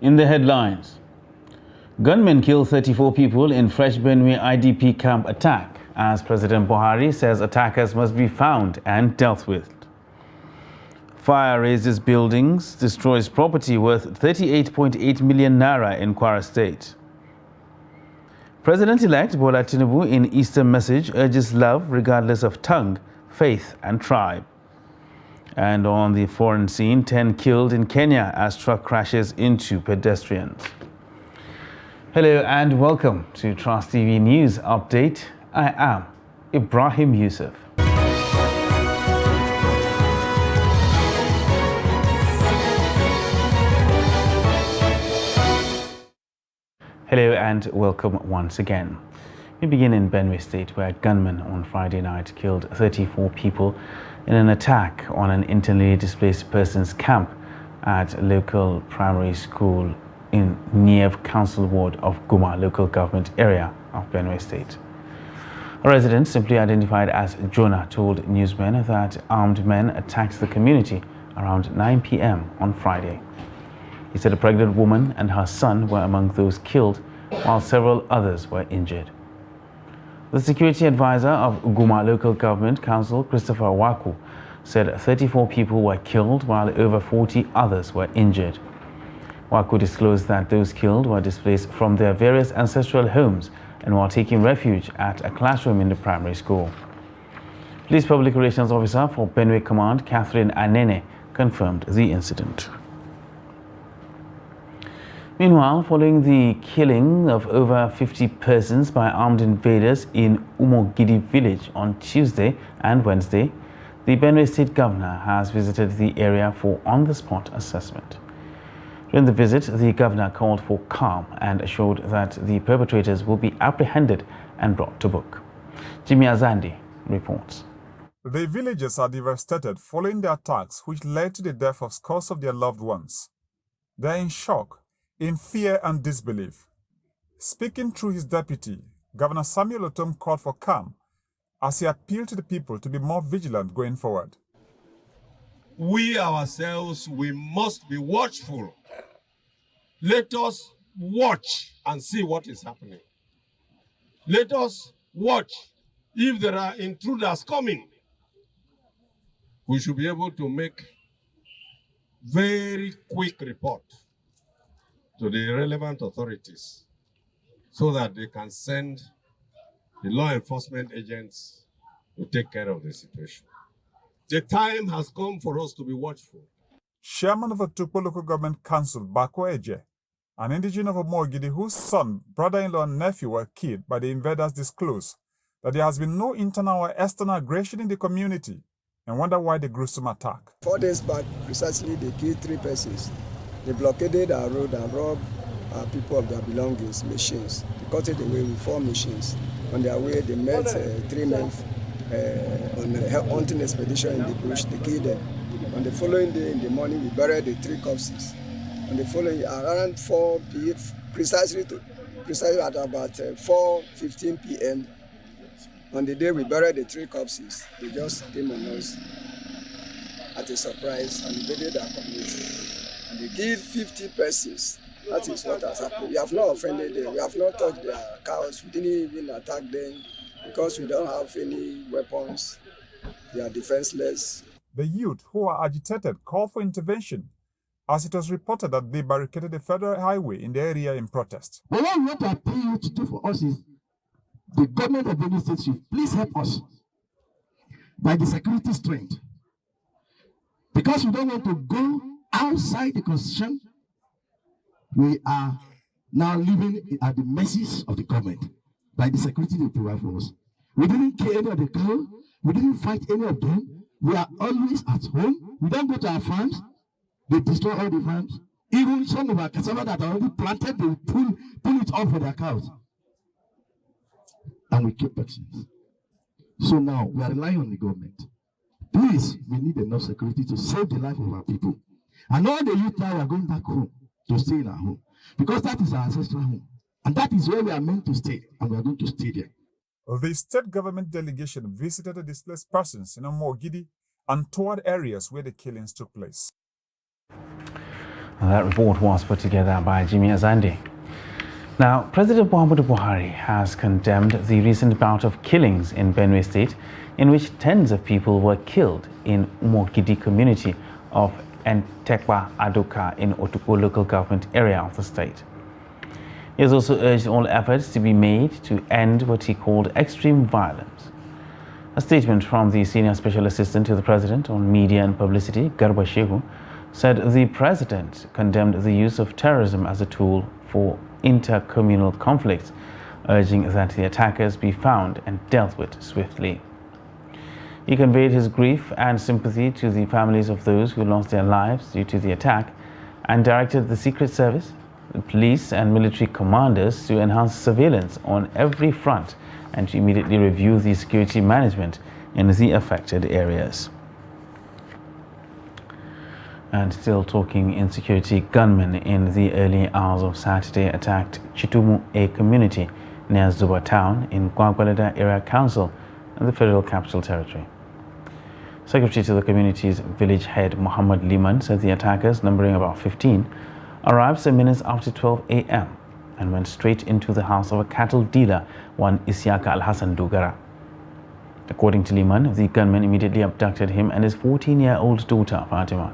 In the headlines, gunmen kill 34 people in Fresh Benue IDP camp attack, as President Buhari says attackers must be found and dealt with. Fire razes buildings, destroys property worth 38.8 million naira in Kwara State. President-elect Bola Tinubu in Easter message urges love regardless of tongue, faith and tribe. And on the foreign scene, 10 killed in Kenya as truck crashes into pedestrians. Hello and welcome to Trust TV News Update. I am Ibrahim Yusuf. Hello and welcome once again. We begin in Benue State, where gunmen on Friday night killed 34 people in an attack on an internally displaced persons camp at a local primary school in Niev Council Ward of Guma local government area of Benue State. A resident, simply identified as Jonah, told newsmen that armed men attacked the community around 9 p.m. on Friday. He said a pregnant woman and her son were among those killed, while several others were injured. The security advisor of Guma Local Government Council, Christopher Waku, said 34 people were killed while over 40 others were injured. Waku disclosed that those killed were displaced from their various ancestral homes and were taking refuge at a classroom in the primary school. Police Public Relations Officer for Benue Command, Catherine Anene, confirmed the incident. Meanwhile, following the killing of over 50 persons by armed invaders in Umogidi village on Tuesday and Wednesday, the Benue State Governor has visited the area for on-the-spot assessment. During the visit, the Governor called for calm and assured that the perpetrators will be apprehended and brought to book. Jimmy Azandi reports. The villagers are devastated following the attacks which led to the death of scores of their loved ones. They are in shock, in fear and disbelief. Speaking through his deputy, Governor Samuel Otom called for calm as he appealed to the people to be more vigilant going forward. We ourselves, we must be watchful. Let us watch and see what is happening. Let us watch if there are intruders coming. We should be able to make very quick report to the relevant authorities so that they can send the law enforcement agents to take care of the situation. The time has come for us to be watchful. Chairman of the Tukpo Local Government Council, Bako Eje, an indigene of Omogidi whose son, brother-in-law and nephew were killed by the invaders, disclosed that there has been no internal or external aggression in the community and wonder why the gruesome attack. 4 days back, precisely, they killed 3 persons. They blockaded our road and robbed our people of their belongings, machines. They cut it away with 4 machines. On their way, they met 3 men on a hunting expedition in the bush. They killed them. On the following day in the morning, we buried the 3 corpses. On the following, around 4 p.m., precisely at about 4:15 p.m., on the day we buried the 3 corpses, they just came on us at a surprise and invaded our community. And they killed 50 persons. That is what has happened. We have not offended them. We have not touched their cows. We didn't even attack them because we don't have any weapons. They are defenseless. The youth who are agitated called for intervention, as it was reported that they barricaded the federal highway in the area in protest. But what we want to appeal you to do for us is the government of Benue State should please help us by the security strength. Because we don't want to go outside the constitution, we are now living at the mercies of the government by the security they provide for us. We didn't kill any of the cow, we didn't fight any of them. We are always at home. We don't go to our farms. They destroy all the farms. Even some of our cassava that are already planted, they pull it off for their cows. And we kill persons. So now we are relying on the government. Please, we need enough security to save the life of our people. And all the youth now are going back home to stay in our home. Because that is our ancestral home. And that is where we are meant to stay. And we are going to stay there. The state government delegation visited the displaced persons in Omogidi and toured areas where the killings took place. And that report was put together by Jimmy Azande. Now, President Muhammadu Buhari has condemned the recent bout of killings in Benue State, in which tens of people were killed in Umogidi community of Entekwa Adoka in Otuko local government area of the state. He has also urged all efforts to be made to end what he called extreme violence. A statement from the Senior Special Assistant to the President on Media and Publicity, Garba Shehu, said the President condemned the use of terrorism as a tool for intercommunal conflicts, urging that the attackers be found and dealt with swiftly. He conveyed his grief and sympathy to the families of those who lost their lives due to the attack and directed the Secret Service, the police and military commanders to enhance surveillance on every front and to immediately review the security management in the affected areas. And still talking insecurity, gunmen in the early hours of Saturday attacked Chitumu, a community near Zuba town in Gwagwalada Area Council in the Federal Capital Territory. Secretary to the community's village head, Muhammad Liman, said the attackers, numbering about 15, arrived some minutes after 12 a.m. and went straight into the house of a cattle dealer, one Isiaka Al-Hassan Dogara. According to Liman, the gunmen immediately abducted him and his 14-year-old daughter, Fatima.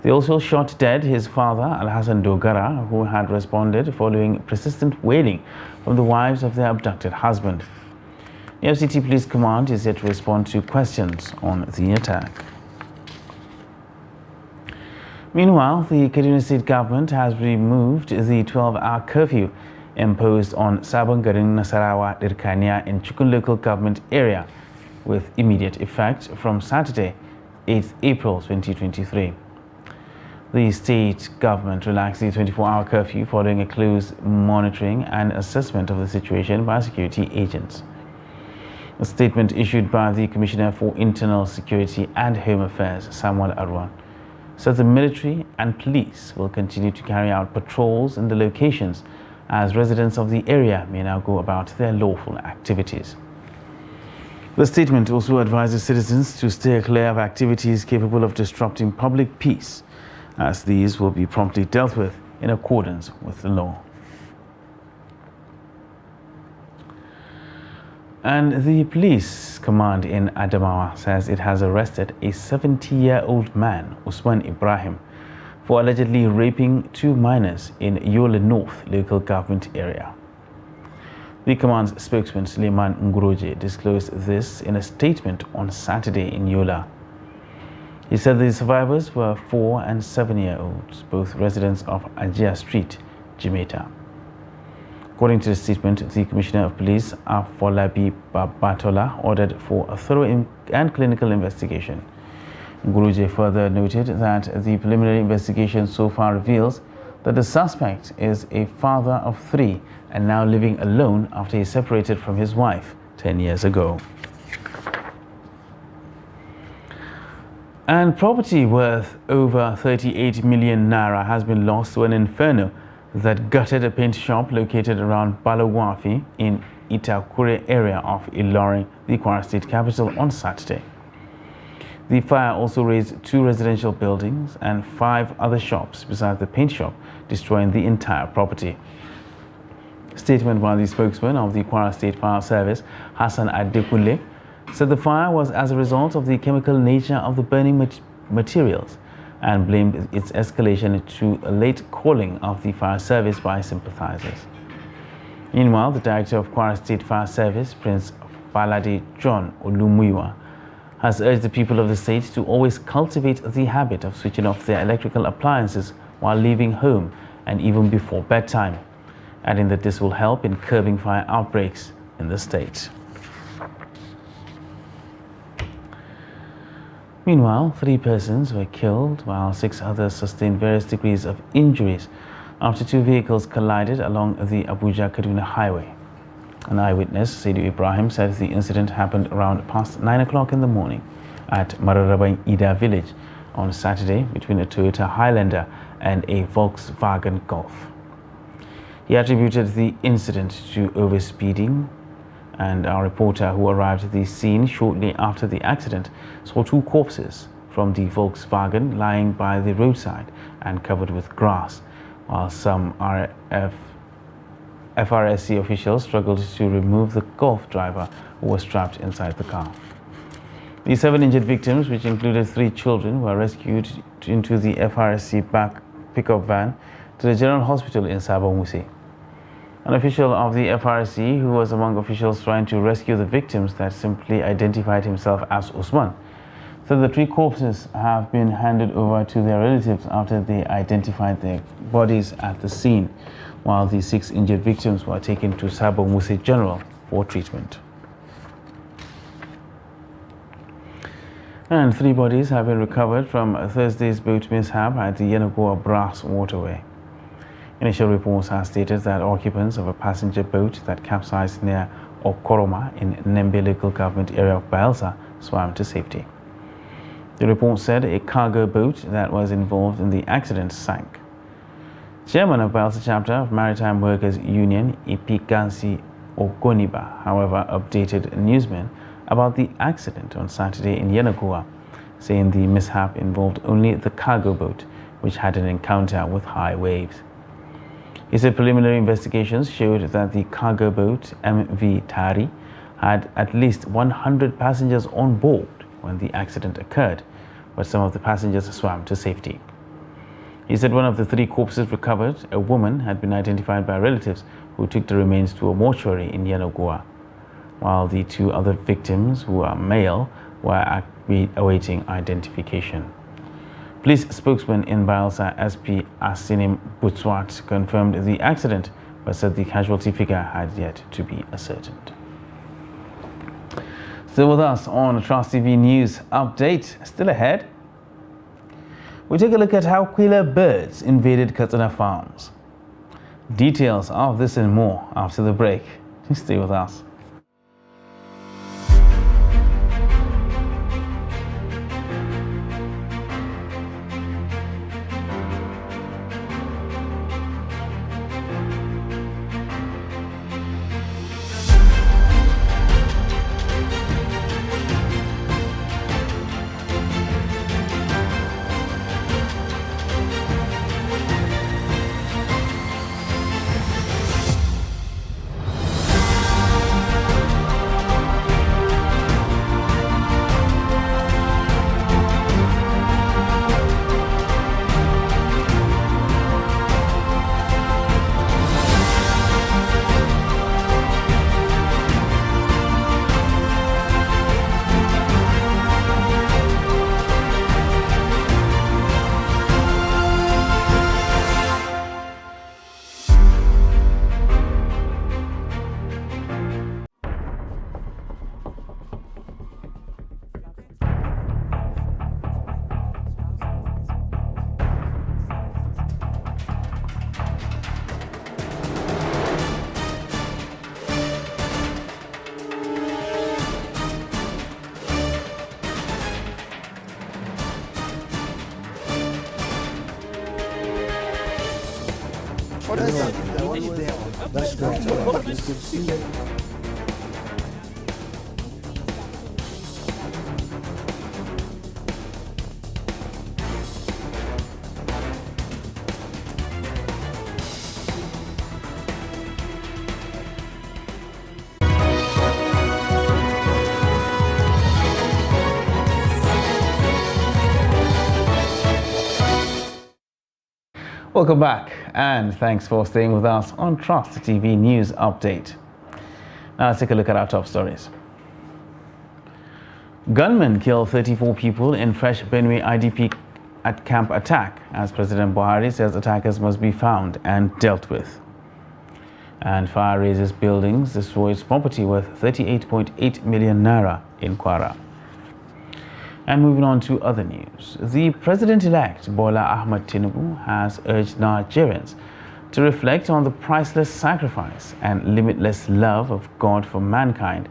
They also shot dead his father, Al-Hassan Dogara, who had responded following persistent wailing from the wives of their abducted husband. The FCT Police Command is yet to respond to questions on the attack. Meanwhile, the Kaduna State government has removed the 12-hour curfew imposed on Sabon Garin Nasarawa Dirkania in Chukun local government area with immediate effect from Saturday, 8th April 2023. The state government relaxed the 24-hour curfew following a close monitoring and assessment of the situation by security agents. A statement issued by the Commissioner for Internal Security and Home Affairs, Samuel Arwan, said the military and police will continue to carry out patrols in the locations as residents of the area may now go about their lawful activities. The statement also advises citizens to stay clear of activities capable of disrupting public peace, as these will be promptly dealt with in accordance with the law. And the police command in Adamawa says it has arrested a 70-year-old man, Usman Ibrahim, for allegedly raping 2 minors in Yola North local government area. The command's spokesman, Suleiman Nguroje, disclosed this in a statement on Saturday in Yola. He said the survivors were 4 and 7-year-olds, both residents of Ajia Street, Jimeta. According to the statement, the Commissioner of Police, Afolabi Babatola, ordered for a thorough and clinical investigation. Nguroje further noted that the preliminary investigation so far reveals that the suspect is a father of 3 and now living alone after he separated from his wife 10 years ago. And property worth over 38 million naira has been lost to an inferno that gutted a paint shop located around Balawafi in Itakure area of Ilorin, the Kwara State capital, on Saturday. The fire also razed 2 residential buildings and 5 other shops besides the paint shop, destroying the entire property. Statement by the spokesman of the Kwara State Fire Service, Hassan Adekule, said the fire was as a result of the chemical nature of the burning materials and blamed its escalation to a late calling of the fire service by sympathizers. Meanwhile, the director of Kwara State Fire Service, Prince Falade John Olumuyiwa, has urged the people of the state to always cultivate the habit of switching off their electrical appliances while leaving home and even before bedtime, adding that this will help in curbing fire outbreaks in the state. Meanwhile, 3 persons were killed while 6 others sustained various degrees of injuries after 2 vehicles collided along the Abuja-Kaduna highway. An eyewitness, Saidu Ibrahim, said the incident happened around past 9 o'clock in the morning at Mararabai Ida village on Saturday between a Toyota Highlander and a Volkswagen Golf. He attributed the incident to overspeeding, and our reporter, who arrived at the scene shortly after the accident, saw 2 corpses from the Volkswagen lying by the roadside and covered with grass, while some FRSC officials struggled to remove the Golf driver who was trapped inside the car. The 7 injured victims, which included 3 children, were rescued into the FRSC pickup van to the General Hospital in Sabon Muse. An official of the FRSC, who was among officials trying to rescue the victims that simply identified himself as Usman, said the 3 corpses have been handed over to their relatives after they identified their bodies at the scene, while the 6 injured victims were taken to Sabon Muse General for treatment. And 3 bodies have been recovered from Thursday's boat mishap at the Yenagoa Brass Waterway. Initial reports have stated that occupants of a passenger boat that capsized near Okoroma in Nembe local government area of Bayelsa swam to safety. The report said a cargo boat that was involved in the accident sank. Chairman of Bayelsa chapter of Maritime Workers Union, Ipikansi Ogoniba, however, updated newsmen about the accident on Saturday in Yenagoa, saying the mishap involved only the cargo boat, which had an encounter with high waves. He said preliminary investigations showed that the cargo boat MV Tari had at least 100 passengers on board when the accident occurred, but some of the passengers swam to safety. He said one of the 3 corpses recovered, a woman, had been identified by relatives who took the remains to a mortuary in Yenagoa, while the 2 other victims, who are male, were awaiting identification. Police spokesman in Bayelsa, SP Asinim Butswat, confirmed the accident, but said the casualty figure had yet to be ascertained. Still with us on Trust TV News Update. Still ahead, we take a look at how Quila birds invaded Katsina farms. Details of this and more after the break. Stay with us. That's great. Welcome back, and thanks for staying with us on Trust TV News Update. Now let's take a look at our top stories. Gunmen kill 34 people in fresh Benue IDP at camp attack, as President Buhari says attackers must be found and dealt with. And fire razes buildings, destroys property worth 38.8 million naira in Kwara. And moving on to other news, the President-elect Bola Ahmed Tinubu has urged Nigerians to reflect on the priceless sacrifice and limitless love of God for mankind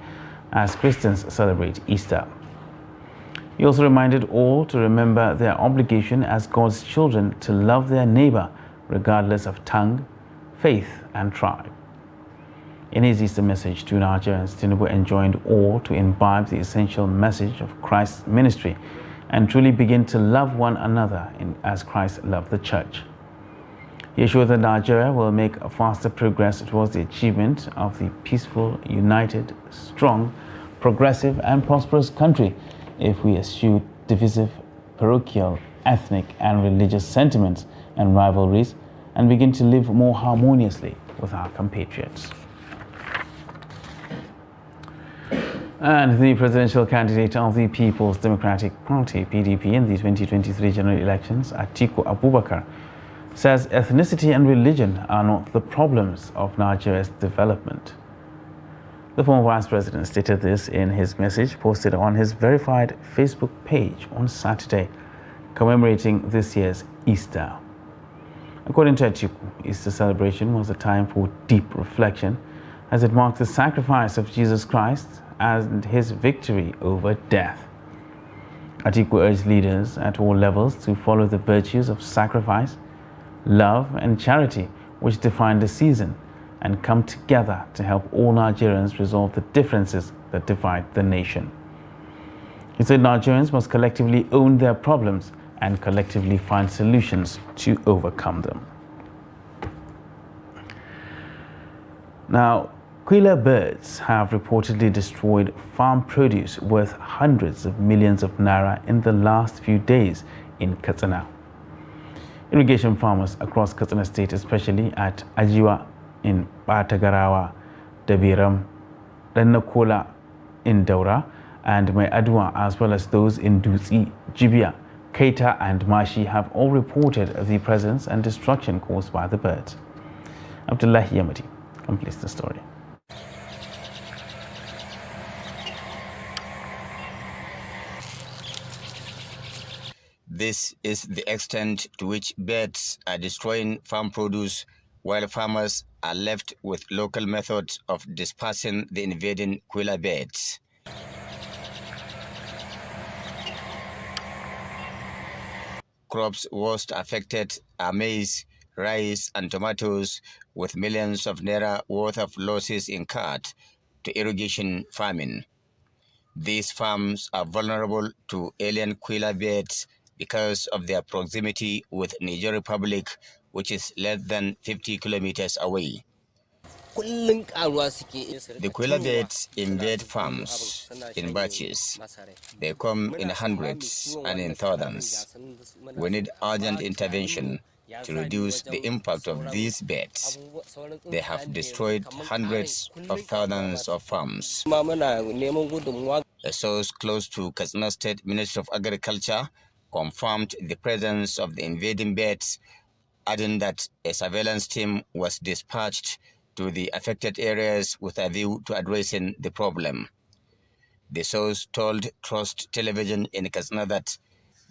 as Christians celebrate Easter. He also reminded all to remember their obligation as God's children to love their neighbor regardless of tongue, faith, and tribe. In his Easter message to Nigerians, Tinubu enjoined all to imbibe the essential message of Christ's ministry and truly begin to love one another as Christ loved the church. He assured that Nigeria will make a faster progress towards the achievement of the peaceful, united, strong, progressive and prosperous country if we eschew divisive, parochial, ethnic and religious sentiments and rivalries and begin to live more harmoniously with our compatriots. And the presidential candidate of the People's Democratic Party, PDP, in the 2023 general elections, Atiku Abubakar, says ethnicity and religion are not the problems of Nigeria's development. The former vice president stated this in his message posted on his verified Facebook page on Saturday, commemorating this year's Easter. According to Atiku, Easter celebration was a time for deep reflection as it marked the sacrifice of Jesus Christ and his victory over death. Atiku urged leaders at all levels to follow the virtues of sacrifice, love and charity which define the season and come together to help all Nigerians resolve the differences that divide the nation. He said Nigerians must collectively own their problems and collectively find solutions to overcome them. Now, Quilla birds have reportedly destroyed farm produce worth hundreds of millions of naira in the last few days in Katsina. Irrigation farmers across Katsina State, especially at Ajiwa in Batagarawa, Dabiram, Rannakola in Daura, and Mai Adwa, as well as those in Dutsi, Jibia, Keita and Mashi, have all reported the presence and destruction caused by the birds. Abdullahi Yamati completes the story. This is the extent to which birds are destroying farm produce, while farmers are left with local methods of dispersing the invading Quilla birds. Crops worst affected are maize, rice and tomatoes, with millions of naira worth of losses incurred to irrigation farming. These farms are vulnerable to alien Quilla birds because of their proximity with Niger Republic, which is less than 50 kilometers away. The Quilla birds invade farms in batches. They come in hundreds and in thousands. We need urgent intervention to reduce the impact of these birds. They have destroyed hundreds of thousands of farms. A source close to Katsina State Ministry of Agriculture confirmed the presence of the invading birds, adding that a surveillance team was dispatched to the affected areas with a view to addressing the problem. The source told Trust Television in Katsina that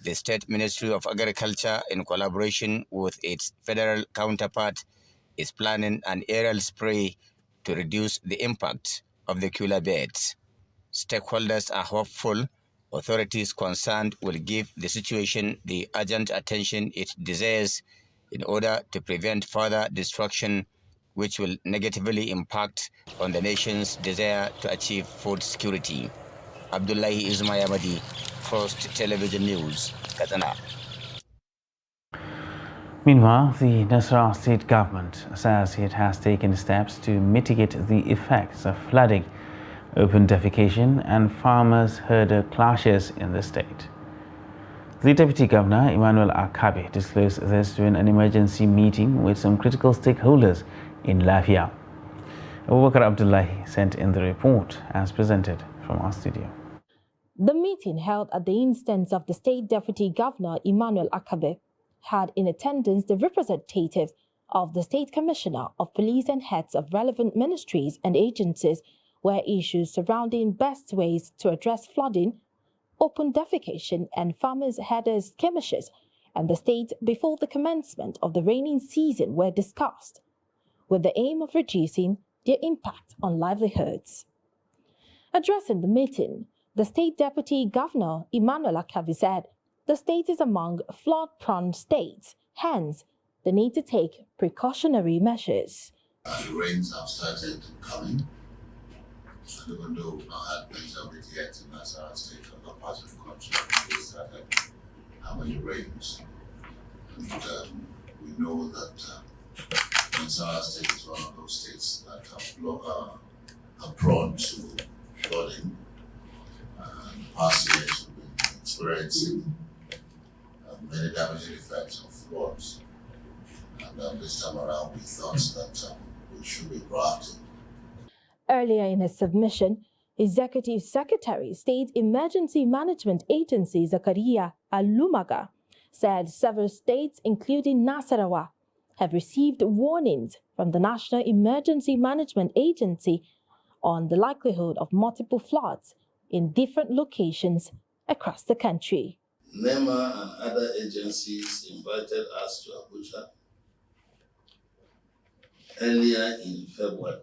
the State Ministry of Agriculture, in collaboration with its federal counterpart, is planning an aerial spray to reduce the impact of the Quilla birds. Stakeholders are hopeful authorities concerned will give the situation the urgent attention it deserves in order to prevent further destruction, which will negatively impact on the nation's desire to achieve food security. Abdullahi Ismayamadi, Trust Television News, Katsina. Meanwhile, the Nasarawa state government says it has taken steps to mitigate the effects of flooding, open defecation and farmers-herder clashes in the state. The Deputy Governor, Emmanuel Akabe, disclosed this during an emergency meeting with some critical stakeholders in Lafia. Abubakar Abdullahi sent in the report as presented from our studio. The meeting, held at the instance of the State Deputy Governor, Emmanuel Akabe, had in attendance the representatives of the State Commissioner of Police and heads of relevant ministries and agencies, where issues surrounding best ways to address flooding, open defecation and farmers-herders skirmishes and the state before the commencement of the rainy season were discussed, with the aim of reducing their impact on livelihoods. Addressing the meeting, the State Deputy Governor, Emmanuel Akabe, said the state is among flood-prone states, hence the need to take precautionary measures. The rains have started coming. And even though we've not had major of it yet in Nasarawa State or the part of the country, we started having rains. And we know that Nasarawa State is one of those states that are prone to flooding. And past years we've been experiencing many damaging effects of floods. And this time around we thought that we should be proactive. Earlier in his submission, Executive Secretary, State Emergency Management Agency Zakaria Alumaga, said several states, including Nasarawa, have received warnings from the National Emergency Management Agency on the likelihood of multiple floods in different locations across the country. NEMA and other agencies invited us to Abuja earlier in February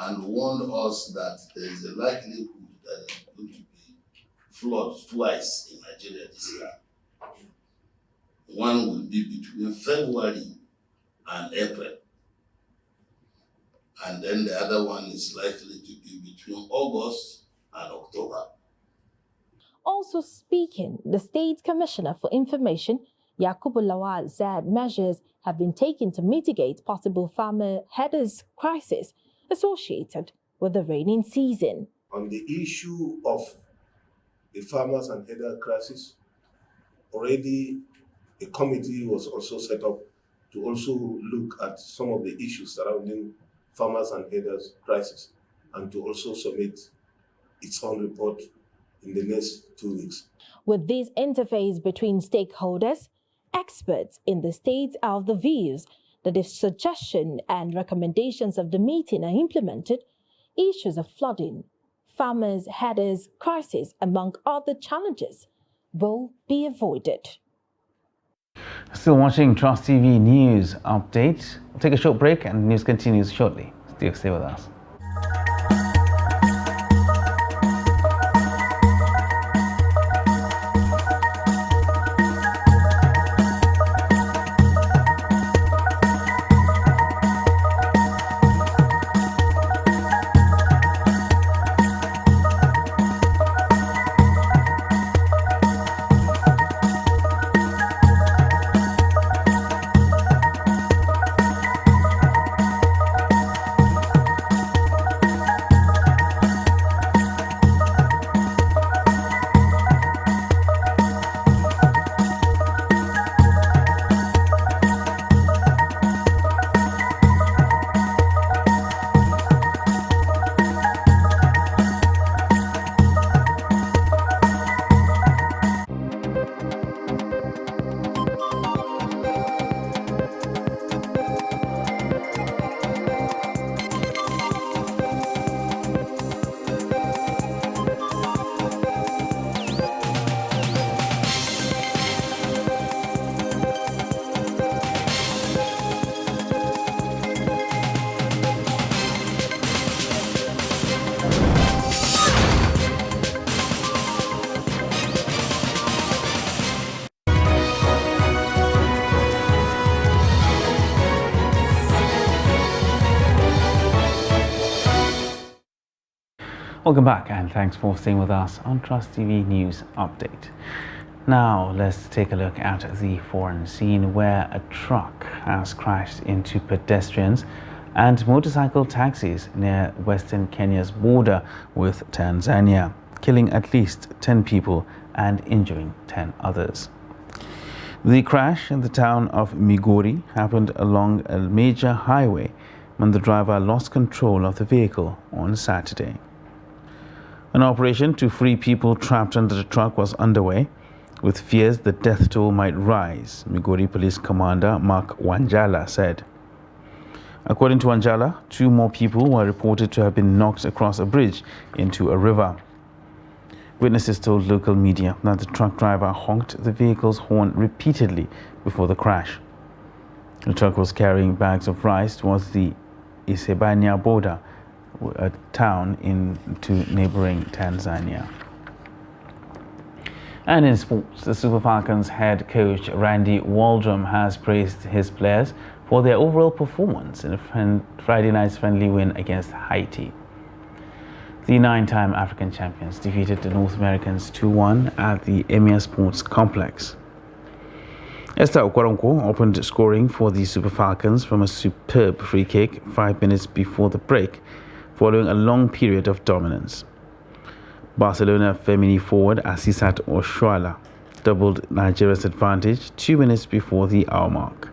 and warned us that there is a likelihood that there are going to be floods twice in Nigeria this year. One will be between February and April, and then the other one is likely to be between August and October. Also speaking, the State Commissioner for Information, Yakubu Lawal, said measures have been taken to mitigate possible farmer headers crisis associated with the rainy season. On the issue of the farmers and header crisis, already a committee was also set up to also look at some of the issues surrounding farmers and headers crisis and to also submit its own report in the next 2 weeks. With this interface between stakeholders, experts in the state are of the views that if suggestions and recommendations of the meeting are implemented, issues of flooding, farmers' headers crisis, among other challenges, will be avoided. Still watching Trust TV News Update. We'll take a short break and news continues shortly. Stay with us. Welcome back and thanks for staying with us on Trust TV News Update. Now let's take a look at the foreign scene where a truck has crashed into pedestrians and motorcycle taxis near western Kenya's border with Tanzania, killing at least 10 people and injuring 10 others. The crash in the town of Migori happened along a major highway when the driver lost control of the vehicle on Saturday. An operation to free people trapped under the truck was underway, with fears the death toll might rise, Migori Police Commander Mark Wanjala said. According to Wanjala, 2 more people were reported to have been knocked across a bridge into a river. Witnesses told local media that the truck driver honked the vehicle's horn repeatedly before the crash. The truck was carrying bags of rice towards the Isebania border, a town into neighboring Tanzania. And in sports, the Super Falcons head coach Randy Waldrum has praised his players for their overall performance in Friday night's friendly win against Haiti. The 9-time African champions defeated the North Americans 2-1 at the Emir Sports Complex. Esther Okoronkwo opened scoring for the Super Falcons from a superb free kick 5 minutes before the break, following a long period of dominance. Barcelona Femini forward Asisat Oshoala doubled Nigeria's advantage 2 minutes before the hour mark.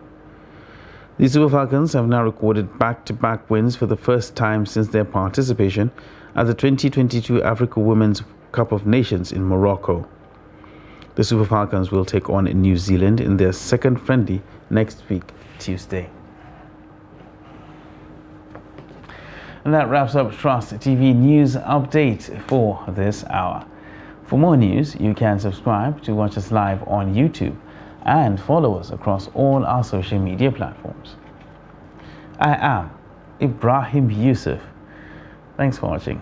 The Super Falcons have now recorded back-to-back wins for the first time since their participation at the 2022 Africa Women's Cup of Nations in Morocco. The Super Falcons will take on New Zealand in their second friendly next week, Tuesday. And that wraps up Trust TV News Update for this hour. For more news, you can subscribe to watch us live on YouTube and follow us across all our social media platforms. I am Ibrahim Yusuf. Thanks for watching.